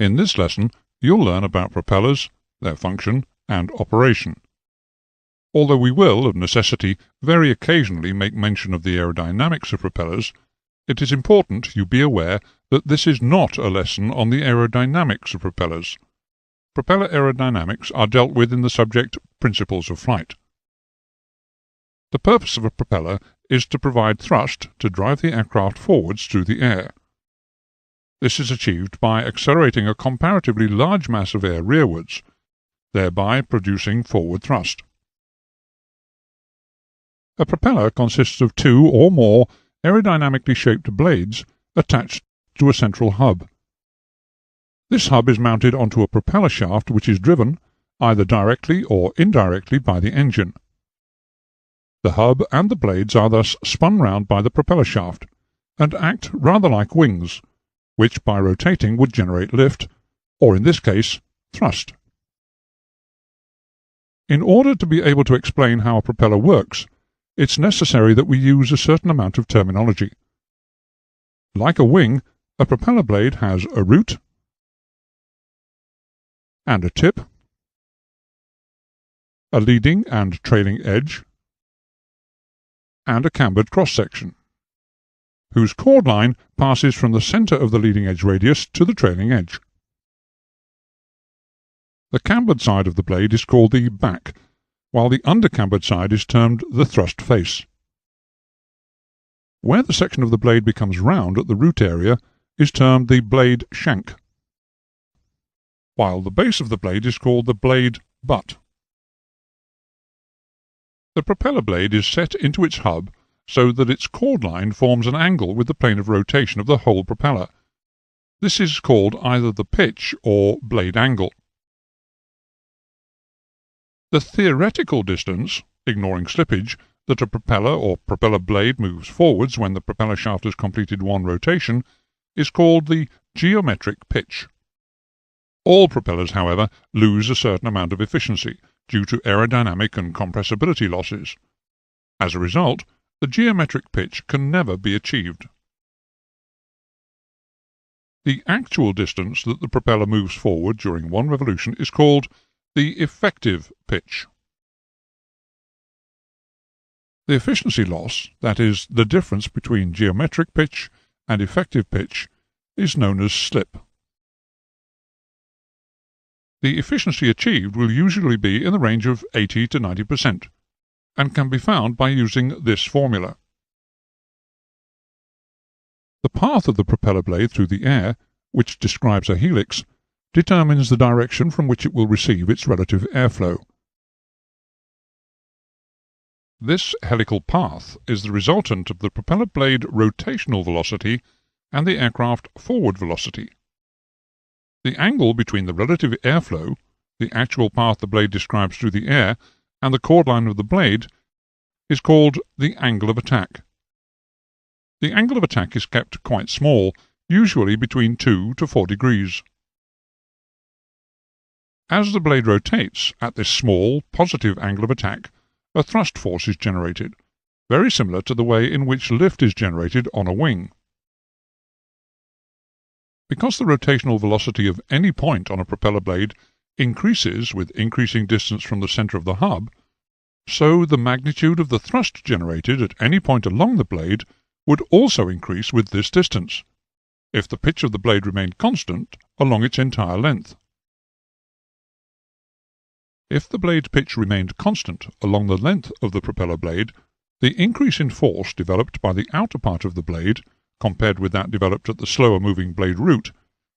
In this lesson, you'll learn about propellers, their function and operation. Although we will, of necessity, very occasionally make mention of the aerodynamics of propellers, it is important you be aware that this is not a lesson on the aerodynamics of propellers. Propeller aerodynamics are dealt with in the subject Principles of Flight. The purpose of a propeller is to provide thrust to drive the aircraft forwards through the air. This is achieved by accelerating a comparatively large mass of air rearwards, thereby producing forward thrust. A propeller consists of two or more aerodynamically shaped blades attached to a central hub. This hub is mounted onto a propeller shaft which is driven, either directly or indirectly, by the engine. The hub and the blades are thus spun round by the propeller shaft, and act rather like wings, which by rotating would generate lift, or in this case, thrust. In order to be able to explain how a propeller works, it's necessary that we use a certain amount of terminology. Like a wing, a propeller blade has a root and a tip, a leading and trailing edge, and a cambered cross-section, whose chord line passes from the center of the leading edge radius to the trailing edge. The cambered side of the blade is called the back, while the undercambered side is termed the thrust face. Where the section of the blade becomes round at the root area is termed the blade shank, while the base of the blade is called the blade butt. The propeller blade is set into its hub so that its chord line forms an angle with the plane of rotation of the whole propeller. This is called either the pitch or blade angle. The theoretical distance, ignoring slippage, that a propeller or propeller blade moves forwards when the propeller shaft has completed one rotation is called the geometric pitch. All propellers, however, lose a certain amount of efficiency due to aerodynamic and compressibility losses. As a result, the geometric pitch can never be achieved. The actual distance that the propeller moves forward during one revolution is called the effective pitch. The efficiency loss, that is, the difference between geometric pitch and effective pitch, is known as slip. The efficiency achieved will usually be in the range of 80 to 90%, and can be found by using this formula. The path of the propeller blade through the air, which describes a helix, determines the direction from which it will receive its relative airflow. This helical path is the resultant of the propeller blade rotational velocity and the aircraft forward velocity. The angle between the relative airflow, the actual path the blade describes through the air, and the chord line of the blade is called the angle of attack. The angle of attack is kept quite small, usually between 2 to 4 degrees. As the blade rotates at this small, positive angle of attack, a thrust force is generated, very similar to the way in which lift is generated on a wing. Because the rotational velocity of any point on a propeller blade increases with increasing distance from the center of the hub, so the magnitude of the thrust generated at any point along the blade would also increase with this distance, if the pitch of the blade remained constant along its entire length. If the blade pitch remained constant along the length of the propeller blade, the increase in force developed by the outer part of the blade, compared with that developed at the slower-moving blade root,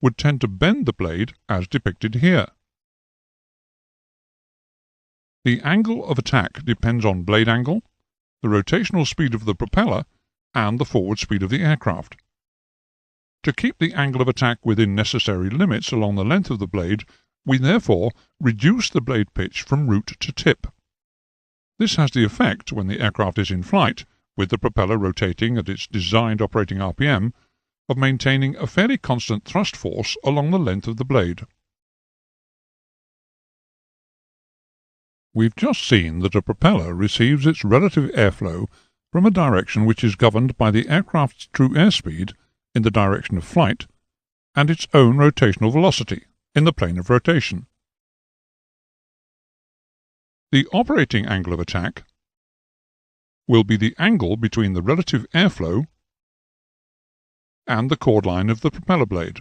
would tend to bend the blade as depicted here. The angle of attack depends on blade angle, the rotational speed of the propeller, and the forward speed of the aircraft. To keep the angle of attack within necessary limits along the length of the blade, we therefore reduce the blade pitch from root to tip. This has the effect, when the aircraft is in flight, with the propeller rotating at its designed operating RPM, of maintaining a fairly constant thrust force along the length of the blade. We've just seen that a propeller receives its relative airflow from a direction which is governed by the aircraft's true airspeed in the direction of flight, and its own rotational velocity in the plane of rotation. The operating angle of attack will be the angle between the relative airflow and the chord line of the propeller blade.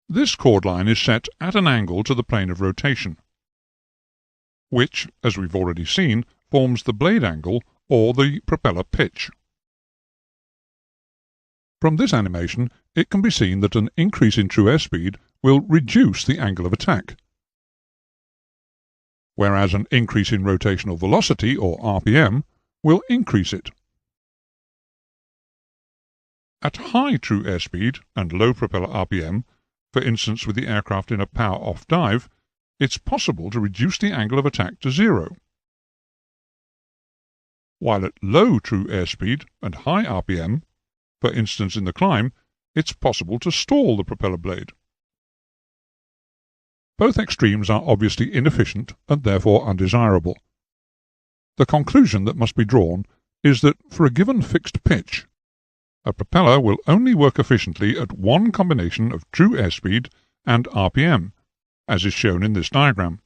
This chord line is set at an angle to the plane of rotation, which, as we've already seen, forms the blade angle or the propeller pitch. From this animation, it can be seen that an increase in true airspeed will reduce the angle of attack, whereas an increase in rotational velocity, or RPM, will increase it. At high true airspeed and low propeller RPM, for instance with the aircraft in a power-off dive, it's possible to reduce the angle of attack to 0. While at low true airspeed and high RPM, for instance in the climb, it's possible to stall the propeller blade. Both extremes are obviously inefficient and therefore undesirable. The conclusion that must be drawn is that for a given fixed pitch, a propeller will only work efficiently at one combination of true airspeed and RPM, as is shown in this diagram.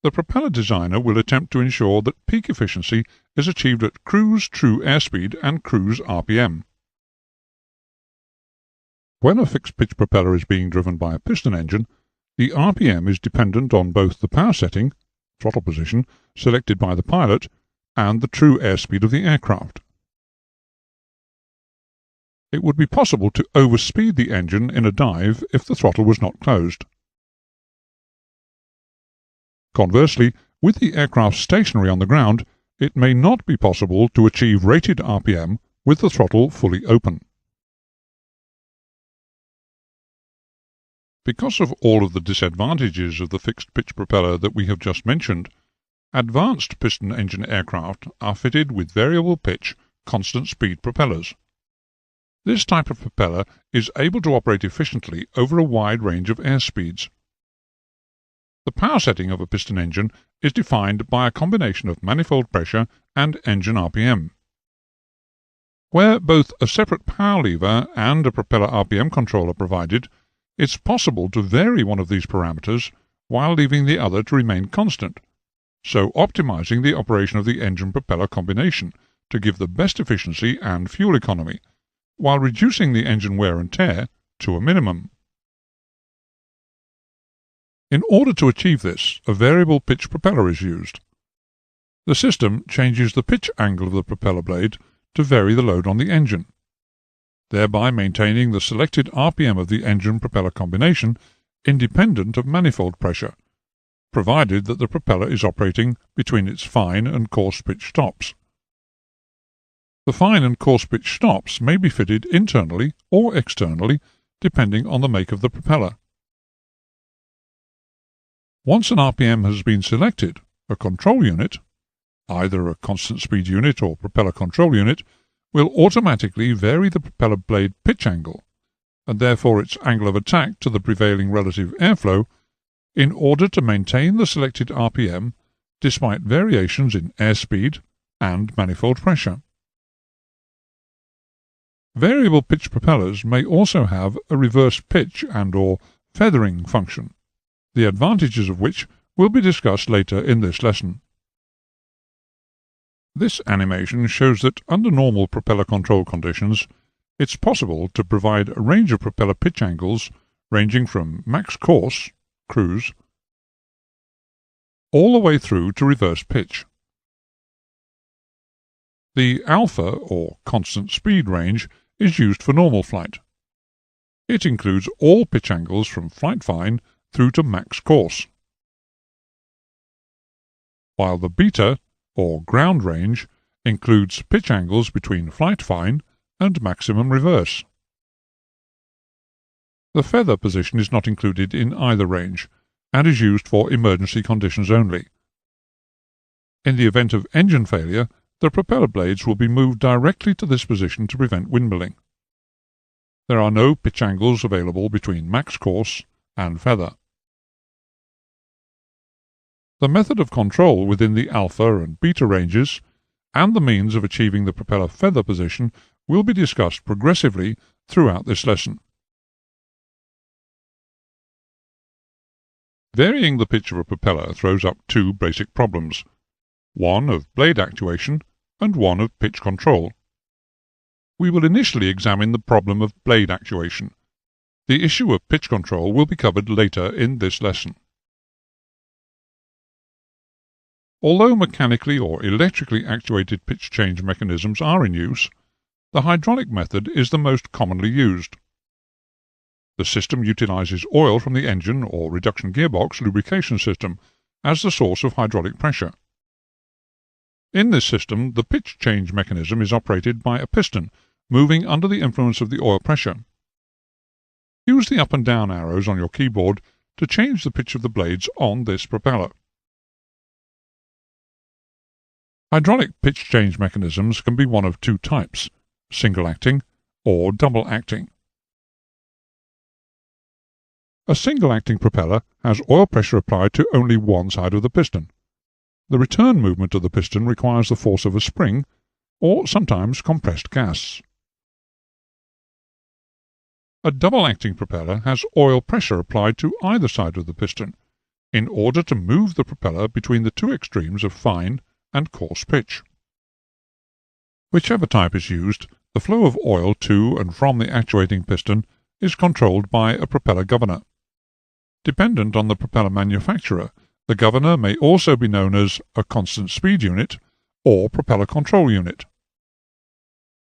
The propeller designer will attempt to ensure that peak efficiency is achieved at cruise true airspeed and cruise RPM. When a fixed-pitch propeller is being driven by a piston engine, the RPM is dependent on both the power setting, throttle position, selected by the pilot, and the true airspeed of the aircraft. It would be possible to overspeed the engine in a dive if the throttle was not closed. Conversely, with the aircraft stationary on the ground, it may not be possible to achieve rated RPM with the throttle fully open. Because of all of the disadvantages of the fixed-pitch propeller that we have just mentioned, advanced piston engine aircraft are fitted with variable pitch, constant speed propellers. This type of propeller is able to operate efficiently over a wide range of airspeeds. The power setting of a piston engine is defined by a combination of manifold pressure and engine RPM. Where both a separate power lever and a propeller RPM control are provided, it's possible to vary one of these parameters while leaving the other to remain constant, so optimizing the operation of the engine-propeller combination to give the best efficiency and fuel economy, while reducing the engine wear and tear to a minimum. In order to achieve this, a variable pitch propeller is used. The system changes the pitch angle of the propeller blade to vary the load on the engine, thereby maintaining the selected RPM of the engine-propeller combination independent of manifold pressure, provided that the propeller is operating between its fine and coarse pitch stops. The fine and coarse pitch stops may be fitted internally or externally, depending on the make of the propeller. Once an RPM has been selected, a control unit, either a constant speed unit or propeller control unit, will automatically vary the propeller blade pitch angle, and therefore its angle of attack to the prevailing relative airflow, in order to maintain the selected RPM despite variations in airspeed and manifold pressure. Variable pitch propellers may also have a reverse pitch and/or feathering function, the advantages of which will be discussed later in this lesson. This animation shows that under normal propeller control conditions, it's possible to provide a range of propeller pitch angles ranging from max course, cruise, all the way through to reverse pitch. The alpha, or constant speed range, is used for normal flight. It includes all pitch angles from flight fine through to max course, while the beta, or ground range, includes pitch angles between flight fine and maximum reverse. The feather position is not included in either range, and is used for emergency conditions only. In the event of engine failure, the propeller blades will be moved directly to this position to prevent windmilling. There are no pitch angles available between max course and feather. The method of control within the alpha and beta ranges, and the means of achieving the propeller feather position, will be discussed progressively throughout this lesson. Varying the pitch of a propeller throws up two basic problems, one of blade actuation and one of pitch control. We will initially examine the problem of blade actuation. The issue of pitch control will be covered later in this lesson. Although mechanically or electrically actuated pitch change mechanisms are in use, the hydraulic method is the most commonly used. The system utilizes oil from the engine or reduction gearbox lubrication system as the source of hydraulic pressure. In this system, the pitch change mechanism is operated by a piston moving under the influence of the oil pressure. Use the up and down arrows on your keyboard to change the pitch of the blades on this propeller. Hydraulic pitch change mechanisms can be one of two types, single-acting or double-acting. A single-acting propeller has oil pressure applied to only one side of the piston. The return movement of the piston requires the force of a spring, or sometimes compressed gas. A double-acting propeller has oil pressure applied to either side of the piston, in order to move the propeller between the two extremes of fine and coarse pitch. Whichever type is used, the flow of oil to and from the actuating piston is controlled by a propeller governor. Dependent on the propeller manufacturer, the governor may also be known as a constant speed unit or propeller control unit.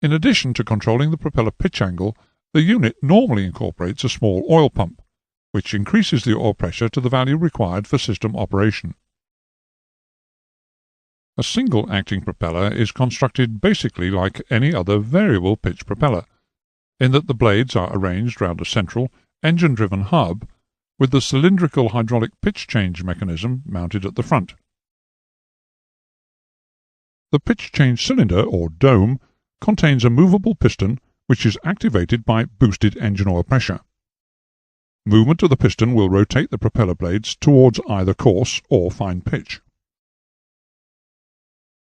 In addition to controlling the propeller pitch angle, the unit normally incorporates a small oil pump, which increases the oil pressure to the value required for system operation. A single-acting propeller is constructed basically like any other variable pitch propeller, in that the blades are arranged round a central, engine-driven hub, with the cylindrical hydraulic pitch change mechanism mounted at the front. The pitch change cylinder, or dome, contains a movable piston which is activated by boosted engine oil pressure. Movement of the piston will rotate the propeller blades towards either coarse or fine pitch.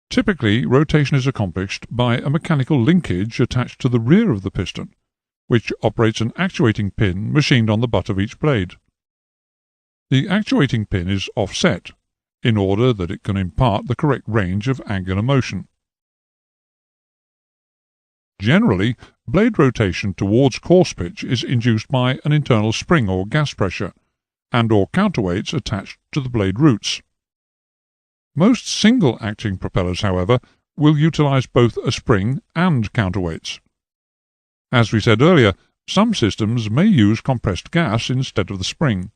Typically, rotation is accomplished by a mechanical linkage attached to the rear of the piston, which operates an actuating pin machined on the butt of each blade. The actuating pin is offset, in order that it can impart the correct range of angular motion. Generally, blade rotation towards coarse pitch is induced by an internal spring or gas pressure, and or counterweights attached to the blade roots. Most single-acting propellers, however, will utilize both a spring and counterweights. As we said earlier, some systems may use compressed gas instead of the spring.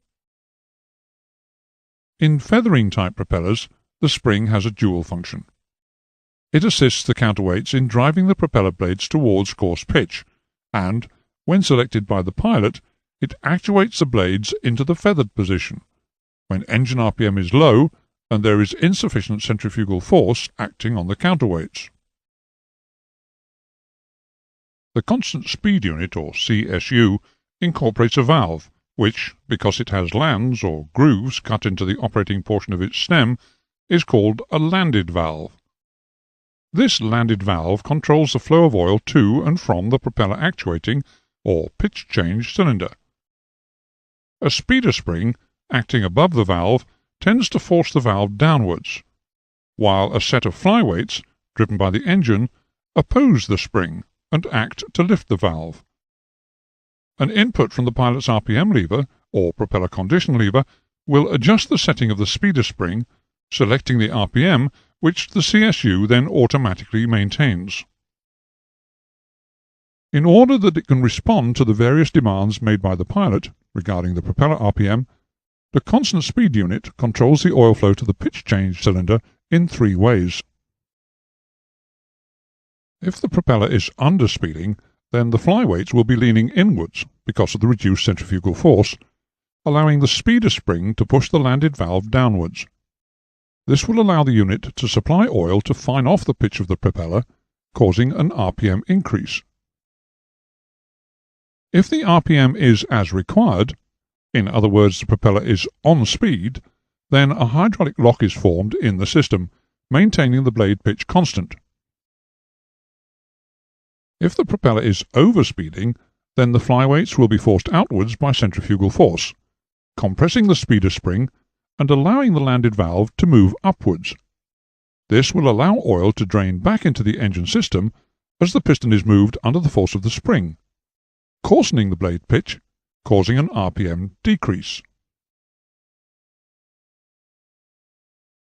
In feathering-type propellers, the spring has a dual function. It assists the counterweights in driving the propeller blades towards coarse pitch, and, when selected by the pilot, it actuates the blades into the feathered position, when engine RPM is low and there is insufficient centrifugal force acting on the counterweights. The constant speed unit, or CSU, incorporates a valve, which, because it has lands or grooves cut into the operating portion of its stem, is called a landed valve. This landed valve controls the flow of oil to and from the propeller actuating, or pitch change cylinder. A speeder spring, acting above the valve, tends to force the valve downwards, while a set of flyweights, driven by the engine, oppose the spring and act to lift the valve. An input from the pilot's RPM lever, or propeller condition lever, will adjust the setting of the speeder spring, selecting the RPM, which the CSU then automatically maintains. In order that it can respond to the various demands made by the pilot regarding the propeller RPM, the constant speed unit controls the oil flow to the pitch change cylinder in three ways. If the propeller is underspeeding, then the flyweights will be leaning inwards because of the reduced centrifugal force, allowing the speeder spring to push the landed valve downwards. This will allow the unit to supply oil to fine off the pitch of the propeller, causing an RPM increase. If the RPM is as required, in other words the propeller is on speed, then a hydraulic lock is formed in the system, maintaining the blade pitch constant. If the propeller is overspeeding, Then the flyweights will be forced outwards by centrifugal force, compressing the speeder spring and allowing the landed valve to move upwards. This will allow oil to drain back into the engine system as the piston is moved under the force of the spring, coarsening the blade pitch, causing an RPM decrease.